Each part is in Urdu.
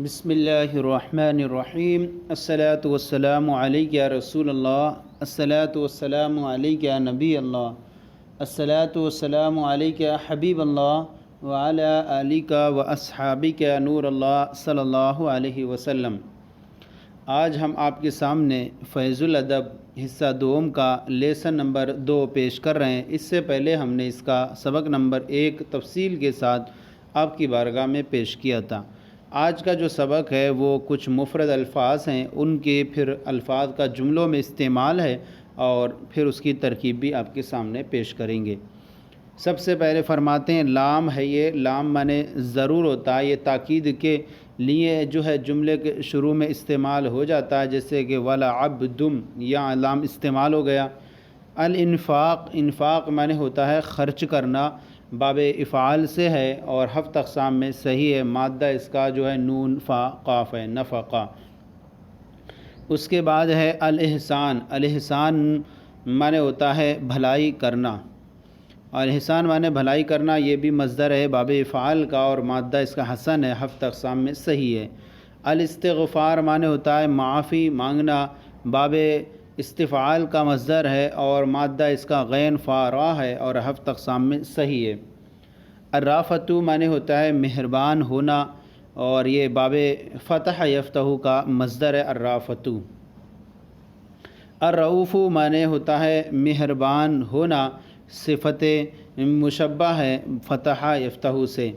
بسم اللہ الرحمن الرحیم الصلاۃ والسلام علیک یا رسول اللہ الصلاۃ والسلام علیک یا نبی اللہ الصلاۃ والسلام علیک یا حبیب اللہ وعلی آلک و اصحابک یا نور اللہ صلی اللہ علیہ وسلم۔ آج ہم آپ کے سامنے فیض الادب حصہ دوم کا لیسن نمبر 2 پیش کر رہے ہیں۔ اس سے پہلے ہم نے اس کا سبق نمبر 1 تفصیل کے ساتھ آپ کی بارگاہ میں پیش کیا تھا۔ آج کا جو سبق ہے وہ کچھ مفرد الفاظ ہیں، ان کے پھر الفاظ کا جملوں میں استعمال ہے اور پھر اس کی ترکیب بھی آپ کے سامنے پیش کریں گے۔ سب سے پہلے فرماتے ہیں لام ہے، یہ لام معنی ضرور ہوتا ہے، یہ تاکید کے لیے جو ہے جملے کے شروع میں استعمال ہو جاتا ہے، جیسے کہ وَلَعَبْدٌ یا لام استعمال ہو گیا۔ الانفاق، انفاق معنی ہوتا ہے خرچ کرنا، باب افعال سے ہے اور 7 اقسام میں صحیح ہے، مادہ اس کا جو ہے نون فا قاف ہے، نفقہ۔ اس کے بعد ہے الاحسان، الاحسان معنی ہوتا ہے بھلائی کرنا، اور احسان معنی بھلائی کرنا، یہ بھی مصدر ہے باب افعال کا اور مادہ اس کا حسن ہے، 7 اقسام میں صحیح ہے۔ الاستغفار معنی ہوتا ہے معافی مانگنا، باب استفعال کا مصدر ہے اور مادہ اس کا غین فا را ہے اور 7 اقسام میں صحیح ہے۔ الرافۃ معنی ہوتا ہے مہربان ہونا اور یہ باب فتح یفتح کا مصدر ہے الرافۃ۔ الرؤوف معنی ہوتا ہے مہربان ہونا، صفت مشبہ ہے فتح یفتح سے۔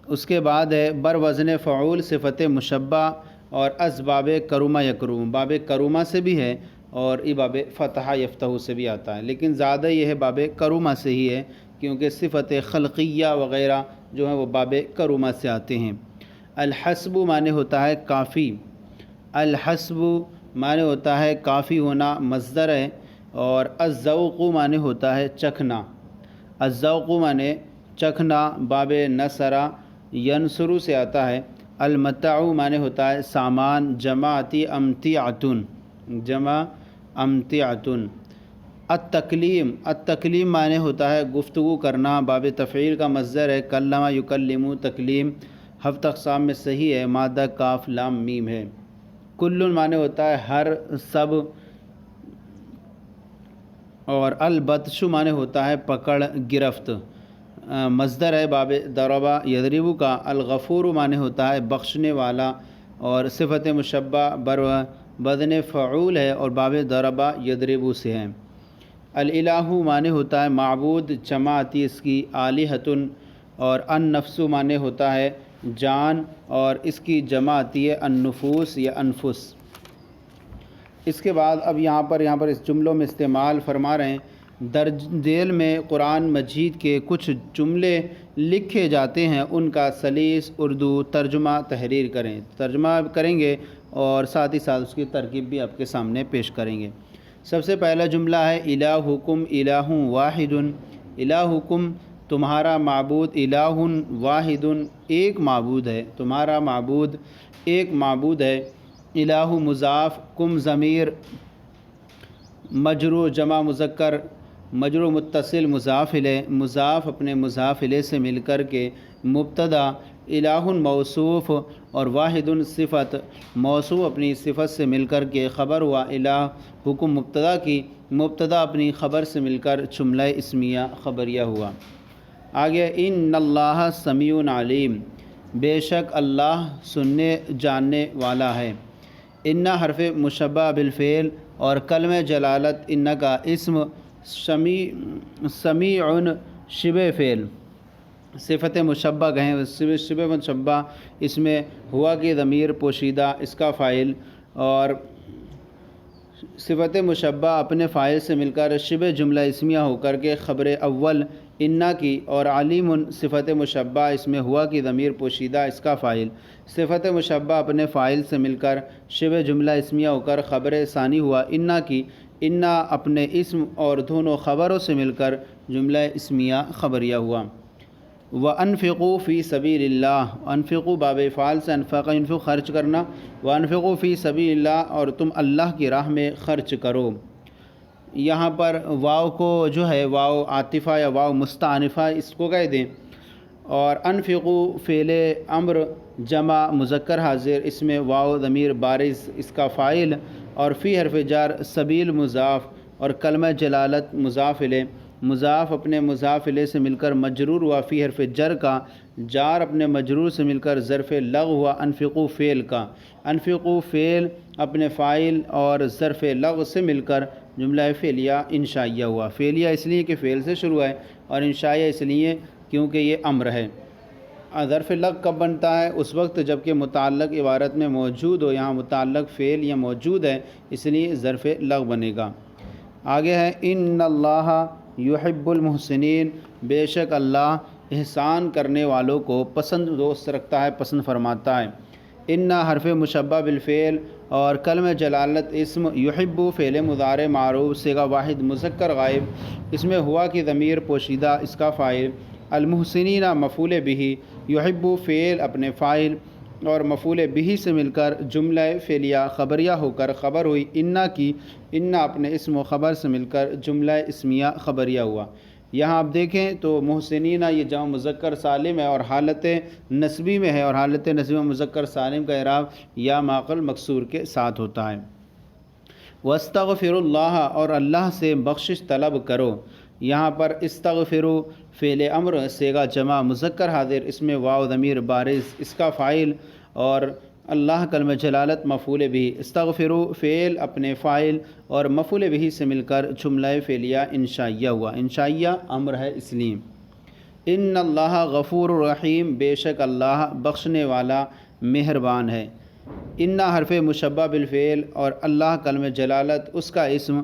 اس کے بعد ہے بر وزن فعول صفت مشبہ اور از باب کرومہ یکروم، باب کرومہ سے بھی ہے اور یہ باب فتح یفتح سے بھی آتا ہے، لیکن زیادہ یہ ہے باب کرومہ سے ہی ہے کیونکہ صفت خلقیہ وغیرہ جو ہیں وہ باب کرومہ سے آتے ہیں۔ الحسب معنی ہوتا ہے کافی، الحسب معنی ہوتا ہے کافی ہونا، مصدر ہے، اور الذوق معنی ہوتا ہے چکھنا، الذوق معنی چکھنا، باب نصرہ ینصرو سے آتا ہے۔ المتاع معنی ہوتا ہے سامان، جماعتی امتعۃن، جمع امتعۃن۔ التکلیم، التکلیم معنی ہوتا ہے گفتگو کرنا، باب تفعیل کا مصدر ہے کلم یکلم تکلیم، 7 اقسام میں صحیح ہے، مادہ کاف لام میم ہے۔ کل معنی ہوتا ہے ہر، سب، اور البطش معنی ہوتا ہے پکڑ، گرفت، مصدر ہے باب ضربہ یضرب کا۔ الغفور معنی ہوتا ہے بخشنے والا اور صفت مشبہ بر وزن فعول ہے اور باب ضربہ یضرب سے ہے۔ الالہ معنی ہوتا ہے معبود، جمع آتی اس کی آلہۃن، اور النفس معنی ہوتا ہے جان اور اس کی جمع آتی ہے النفوس یا انفس۔ اس کے بعد اب یہاں پر اس جملوں میں استعمال فرما رہے ہیں، درج ذیل میں قرآن مجید کے کچھ جملے لکھے جاتے ہیں، ان کا سلیس اردو ترجمہ تحریر کریں، ترجمہ کریں گے اور ساتھ ہی ساتھ اس کی ترکیب بھی آپ کے سامنے پیش کریں گے۔ سب سے پہلا جملہ ہے الہکم الہ واحد، الہکم تمہارا معبود، الہ واحد ایک معبود ہے، تمہارا معبود ایک معبود ہے۔ الہ مضاف، کم ضمیر مجرور جمع مذکر، مجرور متصل مضاف الیہ، مضاف اپنے مضاف الیہ سے مل کر کے مبتدا، الہ موصوف اور واحد صفت، موصوف اپنی صفت سے مل کر کے خبر ہوا، الہ حکم مبتدا کی، مبتدا اپنی خبر سے مل کر جملہ اسمیہ خبریہ ہوا۔ آگے ان اللہ سمیع علیم، بے شک اللہ سننے جاننے والا ہے۔ ان حرف مشبہ بالفعل اور کلمہ جلالت ان کا اسم، سمیع شبہ فعل، صفت مشبہ کہیں، شبہ مشبہ، اس میں ہوا کی ضمیر پوشیدہ، اس کا فاعل، اور صفت مشبہ اپنے فاعل سے مل کر شبہ جملہ اسمیہ ہو کر کے خبر اول انا کی، اور علیم صفت مشبہ اس میں ہوا کی ضمیر پوشیدہ، اس کا فاعل، صفت مشبہ اپنے فاعل سے مل کر شبہ جملہ اسمیہ ہو کر خبر ثانی ہوا انا کی، انا اپنے اسم اور دونوں خبروں سے مل کر جملہ اسمیہ خبریہ ہوا۔ وَأَنفِقُوا فِي سَبِيلِ اللَّهِ، انفقوا باب فعال سے انفق ينفق خرچ کرنا، وَأَنفِقُوا فِي سَبِيلِ اللَّهِ اور تم اللہ کی راہ میں خرچ کرو۔ یہاں پر واو کو جو ہے واو عاطفہ یا واو مستعنفہ اس کو کہہ دیں، اور انفقو فعل امر جمع مذکر حاضر، اس میں واو ضمیر بارز اس کا فاعل، اور فی حرف جر سبیل مضاف، اور کلمہ جلالت مضاف الیہ، مضاف اپنے مضاف الیہ سے مل کر مجرور ہوا فی حرف جر کا، جار اپنے مجرور سے مل کر ظرف لغو ہوا انفقو فعل کا، انفقو فعل اپنے فاعل اور ظرف لغو سے مل کر جملہ فعلیہ انشائیہ ہوا۔ فعلیہ اس لیے کہ فعل سے شروع ہے، اور انشائیہ اس لیے کیونکہ یہ امر ہے۔ ظرف لغو کب بنتا ہے؟ اس وقت جب کہ متعلق عبارت میں موجود ہو، یہاں متعلق فعل یا موجود ہے، اس لیے ظرف لغو بنے گا۔ آگے ہے ان اللہ یحب المحسنین، بے شک اللہ احسان کرنے والوں کو پسند دوست رکھتا ہے، پسند فرماتا ہے۔ ان حرف مشبہ بالفعل اور کلمہ جلالت اسم، یحب فعل مضارع معروف صیغہ واحد مذکر غائب، اس میں ہوا کی ضمیر پوشیدہ اس کا فاعل، المحسنین مفعول بہ، یحب فعل اپنے فاعل اور مفعول بہ سے مل کر جملہ فعلیہ خبریہ ہو کر خبر ہوئی انا کی، انا اپنے اسم و خبر سے مل کر جملہ اسمیہ خبریہ ہوا۔ یہاں آپ دیکھیں تو محسنین یہ جمع مذکر سالم ہے اور حالت نسبی میں ہے، اور حالت نسبی میں مذکر سالم کا اعراب یا ماقل مکسور کے ساتھ ہوتا ہے۔ واستغفر اللہ، اور اللہ سے بخشش طلب کرو، یہاں پر استغفروا فعل امر صیغہ جمع مذکر حاضر، اس میں واو ضمیر بارز اس کا فاعل، اور اللہ کلمہ جلالت مفعول بہ، استغفروا فعل اپنے فاعل اور مفعول بہ سے مل کر جملہ فعلیہ انشائیہ ہوا، انشائیہ امر ہے اس لیے۔ ان اللہ غفور رحیم، بے شک اللہ بخشنے والا مہربان ہے۔ ان حرف مشبہ بالفعل اور اللہ کلمہ جلالت اس کا اسم،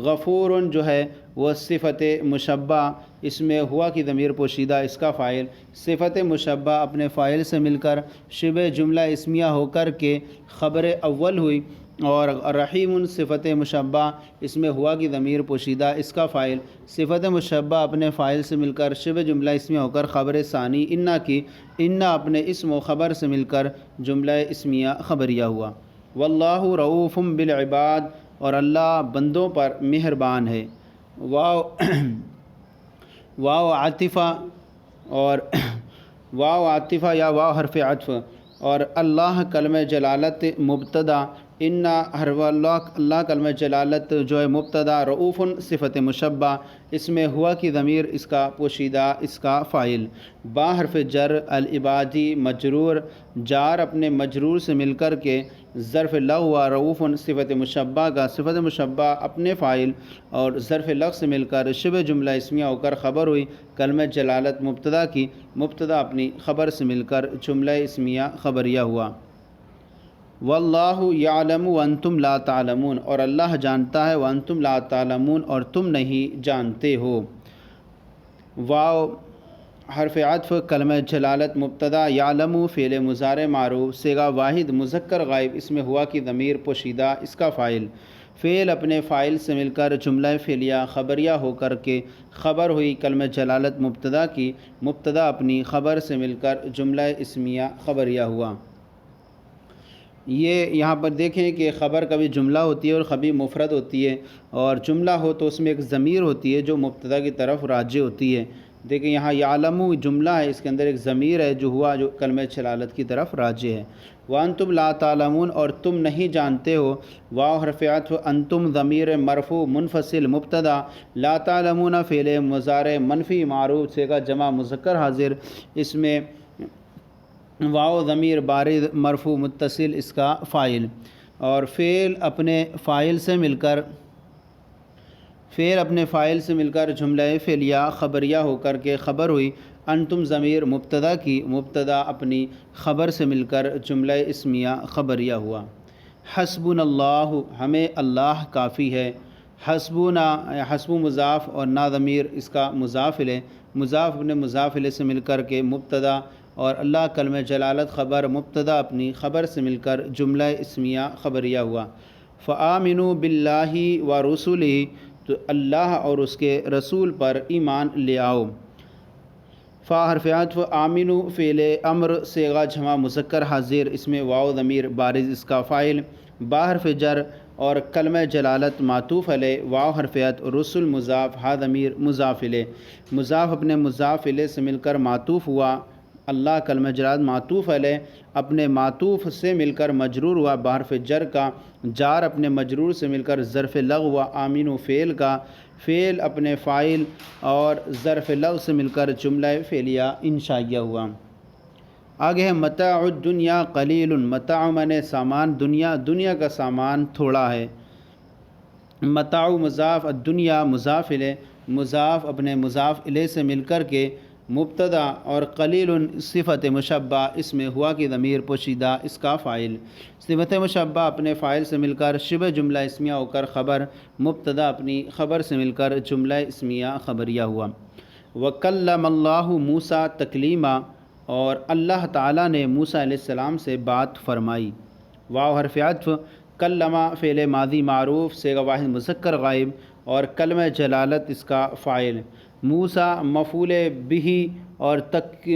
غفور جو ہے وہ صفت مشبہ، اس میں ہوا کی ضمیر پوشیدہ اس کا فاعل، صفت مشبہ اپنے فاعل سے مل کر شبہ جملہ اسمیہ ہو کر کے خبر اول ہوئی، اور رحیم صفت مشبہ، اس میں ہوا کی ضمیر پوشیدہ اس کا فاعل، صفت مشبہ اپنے فاعل سے مل کر شبہ جملہ اسمیہ ہو کر خبر ثانی انا کی، انا اپنے اسم و خبر سے مل کر جملہ اسمیہ خبریہ ہوا۔ واللہ رؤوف بالعباد، اور اللہ بندوں پر مہربان ہے۔ واو عاطفہ اور واو عاطفہ یا واو حرف عطف، اور اللہ کلمہ جلالت مبتدا، ان حرف اللہ کلمہ جلالت جو ہے مبتدا، رؤوف صفت مشبہ، اس میں ہوا کی ضمیر اس کا پوشیدہ اس کا فاعل، با حرف جر العبادی مجرور، جار اپنے مجرور سے مل کر کے ظرف لغو ہوا، رؤوف صفت مشبہ کا صفت مشبہ اپنے فاعل اور ظرف لغو سے مل کر شبہ جملہ اسمیہ ہو کر خبر ہوئی کلمہ جلالت مبتدا کی، مبتدا اپنی خبر سے مل کر جملہ اسمیہ خبریہ ہوا۔ واللہ یعلم وانتم لا تعلمون، اور اللہ جانتا ہے وانتم لا تعلمون، اور تم نہیں جانتے ہو۔ واو حرف عطف کلمہ جلالت مبتدا، یعلم فعل مضارع معروف صیغہ واحد مذکر غائب، اس میں ہوا کی ضمیر پوشیدہ اس کا فاعل، فعل اپنے فاعل سے مل کر جملہ فعلیہ خبریہ ہو کر کے خبر ہوئی کلمہ جلالت مبتدا کی، مبتدا اپنی خبر سے مل کر جملہ اسمیہ خبریہ ہوا۔ یہ یہاں پر دیکھیں کہ خبر کبھی جملہ ہوتی ہے اور کبھی مفرد ہوتی ہے، اور جملہ ہو تو اس میں ایک ضمیر ہوتی ہے جو مبتدا کی طرف راجع ہوتی ہے۔ دیکھیں یہاں یعلم جملہ ہے، اس کے اندر ایک ضمیر ہے جو ہوا جو کلمہ جلالت کی طرف راجع ہے۔ وانتم لا تعلمون، اور تم نہیں جانتے ہو، واو حرف عطف، انتم ضمیر مرفوع منفصل مبتدا، لا تعلمون فعل مضارع منفی معروف صیغہ جمع مذکر حاضر، اس میں واو ضمیر بارز مرفوع متصل اس کا فاعل، اور فعل اپنے فاعل سے مل کر جملہ فعلیہ خبریہ ہو کر کے خبر ہوئی انتم ضمیر مبتدا کی، مبتدا اپنی خبر سے مل کر جملہ اسمیہ خبریہ ہوا۔ حسبنا اللہ، ہمیں اللہ کافی ہے۔ حسبنا حسب مضاف اور نا ضمیر اس کا مضاف الیہ، مضاف اپنے مضاف الیہ سے مل کر کے مبتدا، اور اللہ کلمہ جلالت خبر، مبتدا اپنی خبر سے مل کر جملہ اسمیہ خبریہ ہوا۔ فآمنوا باللہ ورسلہ، تو اللہ اور اس کے رسول پر ایمان لے آؤ۔ فا حرف عطف، آمنوا فعل امر صیغہ جمع مذکر حاضر، اس میں واو ضمیر بارز اس کا فاعل، با حرف جر اور کلمہ جلالت معطوف علیہ، واو حرف عطف، رسل مضاف، ہا ضمیر مضاف الیہ، مضاف اپنے مضاف الیہ سے مل کر معطوف ہوا اللہ کلمہ جلالت معطوف علیہ اپنے معطوف سے مل کر مجرور ہوا بحرف جر کا، جار اپنے مجرور سے مل کر ظرف لغو ہوا آمین فعل کا، فعل اپنے فاعل اور ظرف لغو سے مل کر جملہ فعلیہ انشائیہ ہوا۔ آگے ہے متاع الدنیا قلیل، متاع معنی سامان، دنیا کا سامان تھوڑا ہے۔ متاع مضاف، الدنیا مضاف الیہ، مضاف اپنے مضاف الیہ سے مل کر کے مبتدا اور قلیل صفت مشبہ، اس میں ہوا کی ضمیر پوشیدہ، اس کا فاعل۔ صفت مشبہ اپنے فاعل سے مل کر شبہ جملہ اسمیہ ہو کر خبر، مبتدا اپنی خبر سے مل کر جملہ اسمیہ خبریہ ہوا۔ وَكَلَّمَ اللَّهُ موسیٰ تکلیما، اور اللہ تعالیٰ نے موسیٰ علیہ السلام سے بات فرمائی۔ واو حرف عطف، کلمہ فعل ماضی معروف صیغہ واحد مذکر غائب، اور کلمہ جلالت اس کا فاعل۔ موسیٰ مفعول بہ اور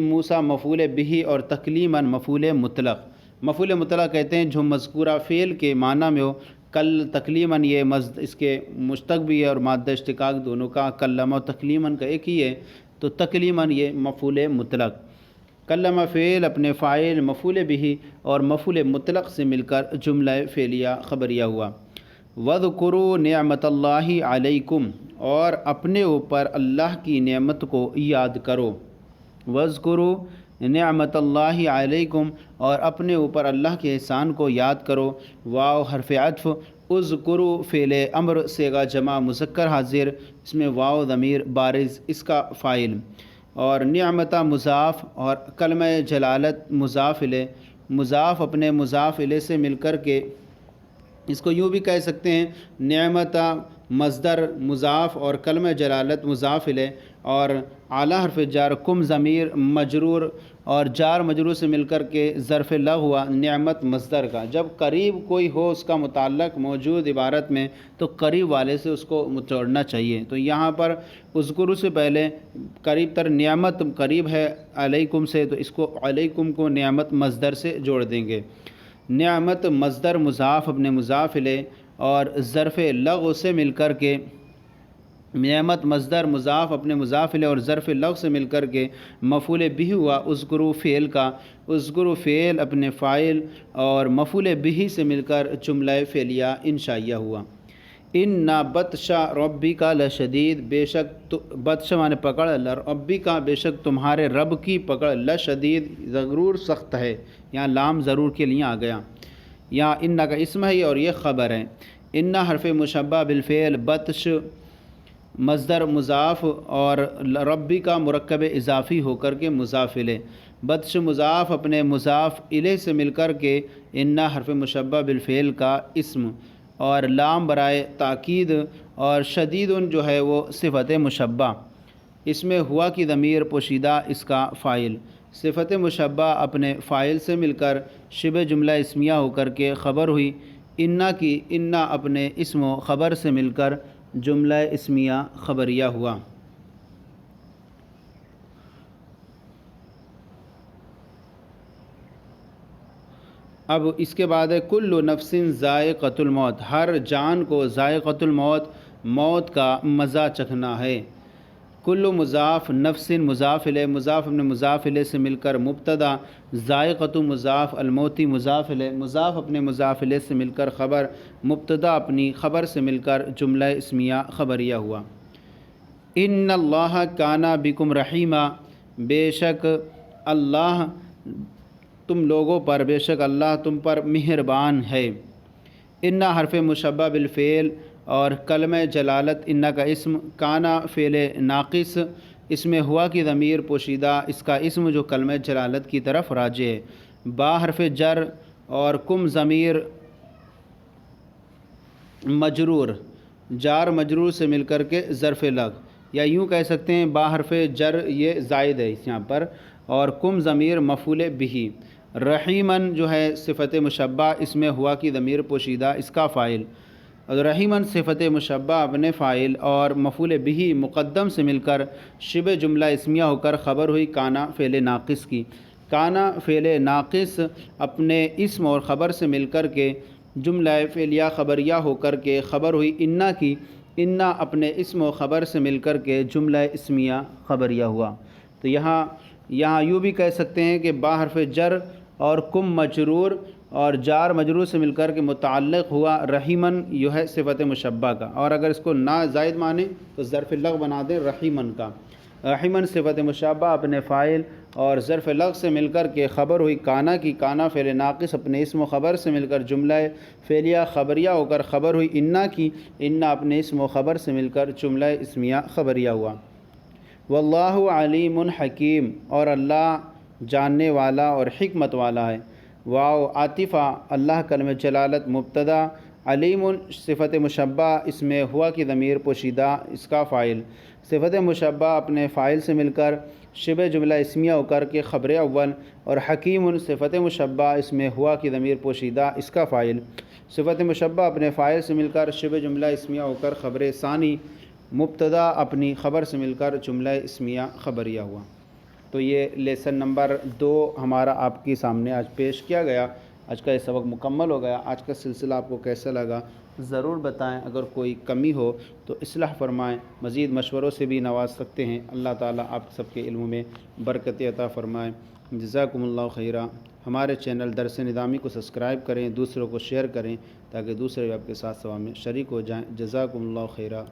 موسیٰ مفعول بہ اور تکلیماً مفعول مطلق۔ مفعول مطلق کہتے ہیں جو مذکورہ فعل کے معنی میں ہو، تکلیماً یہ اس کے مشتق بھی ہے اور مادہ اشتقاق دونوں کا، کلمہ و تکلیماً کا ایک ہی ہے، تو تکلیماً یہ مفعول مطلق۔ کلمہ فعل اپنے فاعل مفعول بہ اور مفعول مطلق سے مل کر جملہ فعلیہ خبریہ ہوا۔ وَاذْكُرُوا نِعْمَتَ اللَّهِ عَلَيْكُمْ، اور اپنے اوپر اللہ کی نعمت کو یاد کرو۔ وَاذْكُرُوا نِعْمَتَ اللَّهِ عَلَيْكُمْ، اور اپنے اوپر اللہ کے احسان کو یاد کرو۔ واو حرف عطف، اذکروا فعل امر صیغہ جمع مذکر حاضر، اس میں واو ضمیر بارز، اس کا فاعل، اور نعمت مضاف اور کلمہ جلالت مضاف الیہ، مضاف اپنے مضاف الیہ سے مل کر کے اس کو یوں بھی کہہ سکتے ہیں نعمت مصدر مضاف اور کلمہ جلالت مضاف الیہ، اور اعلیٰ حرف جار کم ضمیر مجرور اور جار مجرور سے مل کر کے ظرف لغو ہوا نعمت مصدر کا۔ جب قریب کوئی ہو اس کا متعلق موجود عبارت میں تو قریب والے سے اس کو جوڑنا چاہیے، تو یہاں پر اذکروا سے پہلے قریب تر نعمت قریب ہے علیکم سے، تو اس کو علیکم کو نعمت مصدر سے جوڑ دیں گے۔ نعمت مصدر مضاف اپنے مضاف الیہ اور ظرف لغو سے مل کر کے، نعمت مصدر مضاف اپنے مضاف الیہ اور ظرف لغو سے مل کر کے مفعول بہ ہوا اذکروا فعل کا، اذکروا فعل اپنے فاعل اور مفعول بہ سے مل کر جملہ فعلیہ انشائیہ ہوا۔ ان بطش ربک لشدید، بے شک بطش مانے پکڑ، ربک بے شک تمہارے رب کی پکڑ، لشدید ضرور سخت ہے، یہاں لام ضرور کے لیے آ گیا، یہاں ان کا اسم ہے اور یہ خبر ہے۔ ان حرف مشبہ بالفعل، بطش مصدر مضاف اور ربی کا مرکب اضافی ہو کر کے مضاف الیہ، بطش مضاف اپنے مضاف الیہ سے مل کر کے ان حرف مشبہ بالفعل کا اسم، اور لام برائے تاکید، اور شدید جو ہے وہ صفت مشبہ، اس میں ہوا کی ضمیر پوشیدہ، اس کا فاعل۔ صفت مشبہ اپنے فاعل سے مل کر شبہ جملہ اسمیہ ہو کر کے خبر ہوئی، انا کی انا اپنے اسم و خبر سے مل کر جملہ اسمیہ خبریہ ہوا۔ اب اس کے بعد ہے کل نفس ذائقۃ الموت، ہر جان کو ذائقۃ الموت، موت کا مزہ چکھنا ہے۔ کل مضاف، نفس مضاف الیہ، مضاف اپنے مضاف الیہ سے مل کر مبتدا، ذائقۃ مضاف، الموتی مضاف الیہ، مضاف اپنے مضاف الیہ سے مل کر خبر، مبتدا اپنی خبر سے مل کر جملہ اسمیہ خبریہ ہوا۔ ان اللہ کان بکم رحیما، بے شک اللہ تم لوگوں پر، بے شک اللہ تم پر مہربان ہے۔ ان حرف مشبہ بالفعل اور کلمہ جلالت ان کا اسم، کانا فعل ناقص، اس میں ہوا کی ضمیر پوشیدہ، اس کا اسم جو کلمہ جلالت کی طرف راجع ہے۔ با حرف جر اور کم ضمیر مجرور، جار مجرور سے مل کر کے ظرف لغ، یا یوں کہہ سکتے ہیں با حرف جر یہ زائد ہے یہاں پر، اور کم ضمیر مفعول بہ، رحیمن جو ہے صفت مشبہ، اس میں ہوا کی ضمیر پوشیدہ، اس کا فاعل، رحیمن صفت مشبہ اپنے فاعل اور مفعول بہ مقدم سے مل کر شبہ جملہ اسمیہ ہو کر خبر ہوئی کانا فعل ناقص کی۔ کانا فعل ناقص اپنے اسم اور خبر سے مل کر کے جملہ فعلیہ خبریہ ہو کر کے خبر ہوئی انا کی، انا اپنے اسم و خبر سے مل کر کے جملہ اسمیہ خبریہ ہوا۔ تو یہاں یہاں یوں بھی کہہ سکتے ہیں کہ با حرف جر اور کم مجرور اور جار مجرور سے مل کر کے متعلق ہوا رحیمن یہ ہے صفت مشبہ کا، اور اگر اس کو نا زائد مانیں تو ظرف لغو بنا دیں رحیمن کا۔ رحیمن صفت مشبہ اپنے فاعل اور ظرف لغو سے مل کر کے خبر ہوئی کانا کی، کانا فعل ناقص اپنے اسم و خبر سے مل کر جملہ فعلیہ خبریہ ہو کر خبر ہوئی انا کی، انا اپنے اسم و خبر سے مل کر جملہ اسمیہ خبریہ ہوا۔ واللہ علیم حکیم، اور اللہ جاننے والا اور حکمت والا ہے۔ واو عاطفہ اللہ کلمہ جلالت مبتدا، علیم صفت مشبہ اس میں ہوا کی ضمیر پوشیدہ اس کا فاعل، صفت مشبہ اپنے فاعل سے مل کر شبہ جملہ اسمیہ ہو کر کے خبر اول، اور حکیم صفت مشبہ اس میں ہوا کی ضمیر پوشیدہ اس کا فاعل، صفت مشبہ اپنے فاعل سے مل کر شبہ جملہ اسمیہ ہو کر خبر ثانی، مبتدا اپنی خبر سے مل کر جملہ اسمیہ خبریہ ہوا۔ تو یہ لیسن نمبر 2 ہمارا آپ کے سامنے آج پیش کیا گیا۔ آج کا یہ سبق مکمل ہو گیا۔ آج کا سلسلہ آپ کو کیسا لگا ضرور بتائیں، اگر کوئی کمی ہو تو اصلاح فرمائیں، مزید مشوروں سے بھی نواز سکتے ہیں۔ اللہ تعالیٰ آپ سب کے علم میں برکت عطا فرمائیں۔ جزاکم اللہ خیرہ۔ ہمارے چینل درس نظامی کو سبسکرائب کریں، دوسروں کو شیئر کریں تاکہ دوسرے بھی آپ کے ساتھ ثواب میں شریک ہو جائیں۔ جزاکم اللہ خیرہ۔